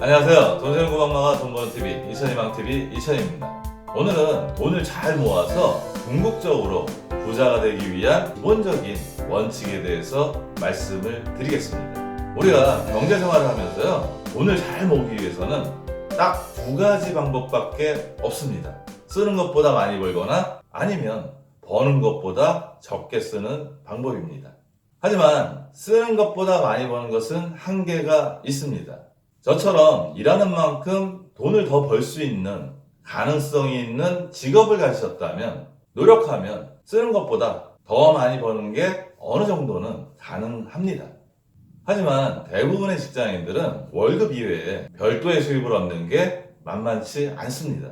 안녕하세요. 돈세는구멍마가 돈버는TV 이천희망TV 이천희입니다. 오늘은 돈을 잘 모아서 궁극적으로 부자가 되기 위한 기본적인 원칙에 대해서 말씀을 드리겠습니다. 우리가 경제생활을 하면서요, 돈을 잘 모으기 위해서는 딱 두 가지 방법밖에 없습니다. 쓰는 것보다 많이 벌거나 아니면 버는 것보다 적게 쓰는 방법입니다. 하지만 쓰는 것보다 많이 버는 것은 한계가 있습니다. 저처럼 일하는 만큼 돈을 더 벌 수 있는 가능성이 있는 직업을 가지셨다면 노력하면 쓰는 것보다 더 많이 버는 게 어느 정도는 가능합니다. 하지만 대부분의 직장인들은 월급 이외에 별도의 수입을 얻는 게 만만치 않습니다.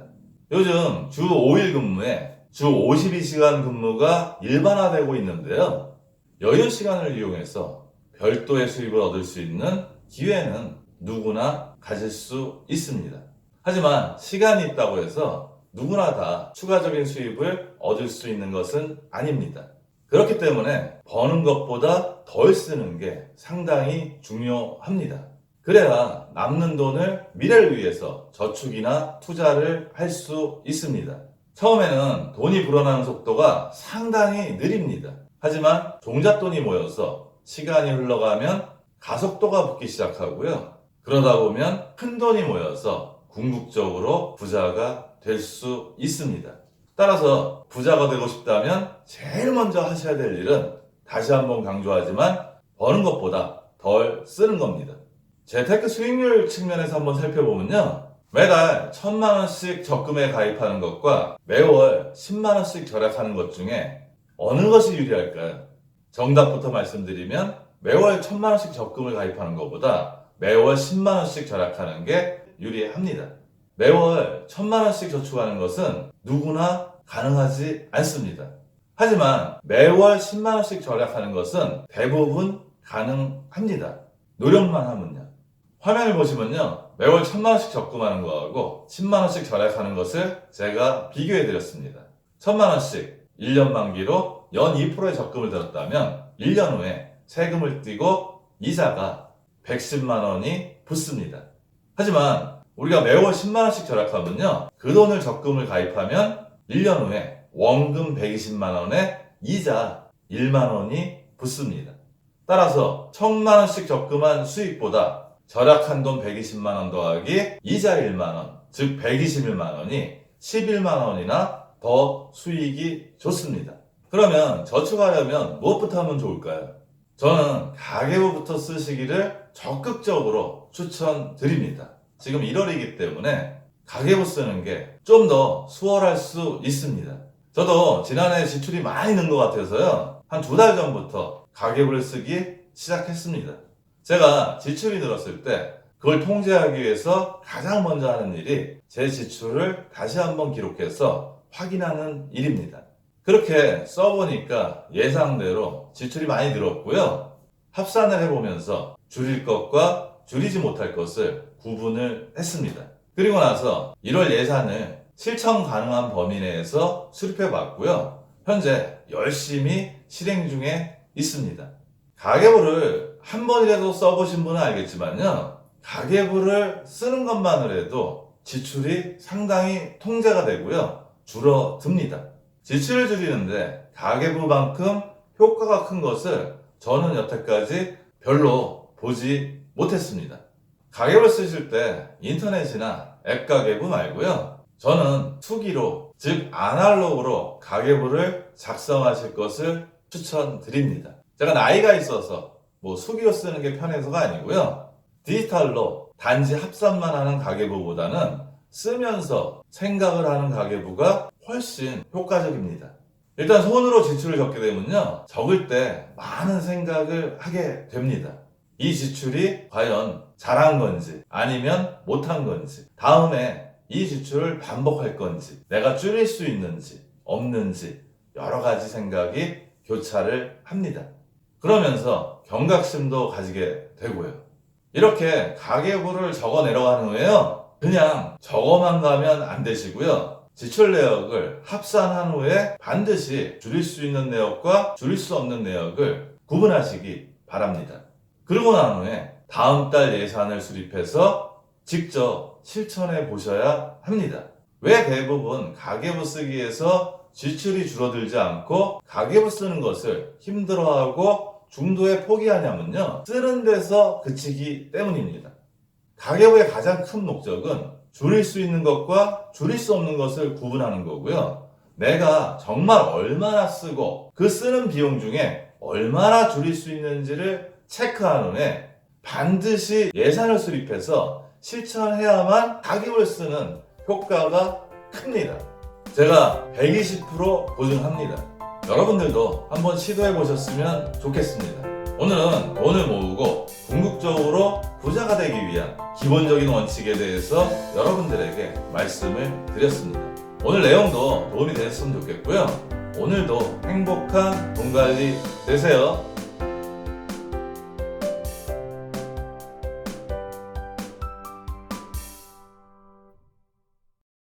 요즘 주 5일 근무에 주 52시간 근무가 일반화되고 있는데요. 여유 시간을 이용해서 별도의 수입을 얻을 수 있는 기회는 누구나 가질 수 있습니다. 하지만 시간이 있다고 해서 누구나 다 추가적인 수입을 얻을 수 있는 것은 아닙니다. 그렇기 때문에 버는 것보다 덜 쓰는 게 상당히 중요합니다. 그래야 남는 돈을 미래를 위해서 저축이나 투자를 할 수 있습니다. 처음에는 돈이 불어나는 속도가 상당히 느립니다. 하지만 종잣돈이 모여서 시간이 흘러가면 가속도가 붙기 시작하고요. 그러다 보면 큰 돈이 모여서 궁극적으로 부자가 될 수 있습니다. 따라서 부자가 되고 싶다면 제일 먼저 하셔야 될 일은 다시 한번 강조하지만 버는 것보다 덜 쓰는 겁니다. 재테크 수익률 측면에서 한번 살펴보면요. 매달 1,000만원씩 적금에 가입하는 것과 매월 10만원씩 절약하는 것 중에 어느 것이 유리할까요? 정답부터 말씀드리면 매월 1,000만원씩 적금을 가입하는 것보다 매월 10만원씩 절약하는 게 유리합니다. 매월 1,000만원씩 저축하는 것은 누구나 가능하지 않습니다. 하지만 매월 10만원씩 절약하는 것은 대부분 가능합니다. 노력만 하면요. 화면을 보시면요. 매월 1,000만원씩 적금하는 거하고 10만원씩 절약하는 것을 제가 비교해 드렸습니다. 1,000만원씩 1년 만기로 연 2%의 적금을 들었다면 1년 후에 세금을 떼고 이자가 110만원이 붙습니다. 하지만 우리가 매월 10만원씩 절약하면요. 그 돈을 적금을 가입하면 1년 후에 원금 120만원에 이자 1만원이 붙습니다. 따라서 1,000만원씩 적금한 수익보다 절약한 돈 120만원 더하기 이자 1만원, 즉 121만원이 11만원이나 더 수익이 좋습니다. 그러면 저축하려면 무엇부터 하면 좋을까요? 저는 가계부부터 쓰시기를 적극적으로 추천드립니다. 지금 1월이기 때문에 가계부 쓰는 게 좀 더 수월할 수 있습니다. 저도 지난해 지출이 많이 는 것 같아서요. 한 2달 전부터 가계부를 쓰기 시작했습니다. 제가 지출이 늘었을 때 그걸 통제하기 위해서 가장 먼저 하는 일이 제 지출을 다시 한번 기록해서 확인하는 일입니다. 그렇게 써보니까 예상대로 지출이 많이 늘었고요. 합산을 해보면서 줄일 것과 줄이지 못할 것을 구분을 했습니다. 그리고 나서 1월 예산을 실천 가능한 범위 내에서 수립해 봤고요. 현재 열심히 실행 중에 있습니다. 가계부를 한 번이라도 써보신 분은 알겠지만요. 가계부를 쓰는 것만으로 해도 지출이 상당히 통제가 되고요. 줄어듭니다. 지출을 줄이는데 가계부만큼 효과가 큰 것을 저는 여태까지 별로 보지 못했습니다. 가계부를 쓰실 때 인터넷이나 앱 가계부 말고요. 저는 수기로, 즉 아날로그로 가계부를 작성하실 것을 추천드립니다. 제가 나이가 있어서 수기로 쓰는 게 편해서가 아니고요. 디지털로 단지 합산만 하는 가계부보다는 쓰면서 생각을 하는 가계부가 훨씬 효과적입니다. 일단 손으로 지출을 적게 되면요. 적을 때 많은 생각을 하게 됩니다. 이 지출이 과연 잘한 건지 아니면 못한 건지, 다음에 이 지출을 반복할 건지, 내가 줄일 수 있는지 없는지 여러 가지 생각이 교차를 합니다. 그러면서 경각심도 가지게 되고요. 이렇게 가계부를 적어 내려간 후에요. 그냥 적어만 가면 안 되시고요. 지출 내역을 합산한 후에 반드시 줄일 수 있는 내역과 줄일 수 없는 내역을 구분하시기 바랍니다. 그러고 난 후에 다음 달 예산을 수립해서 직접 실천해 보셔야 합니다. 왜 대부분 가계부 쓰기에서 지출이 줄어들지 않고 가계부 쓰는 것을 힘들어하고 중도에 포기하냐면요, 쓰는 데서 그치기 때문입니다. 가계부의 가장 큰 목적은 줄일 수 있는 것과 줄일 수 없는 것을 구분하는 거고요. 내가 정말 얼마나 쓰고 그 쓰는 비용 중에 얼마나 줄일 수 있는지를 체크한 후에 반드시 예산을 수립해서 실천해야만 가계부를 쓰는 효과가 큽니다. 제가 120% 보증합니다. 여러분들도 한번 시도해 보셨으면 좋겠습니다. 오늘은 돈을 모으고 궁극적으로 부자가 되기 위한 기본적인 원칙에 대해서 여러분들에게 말씀을 드렸습니다. 오늘 내용도 도움이 되셨으면 좋겠고요. 오늘도 행복한 돈 관리 되세요.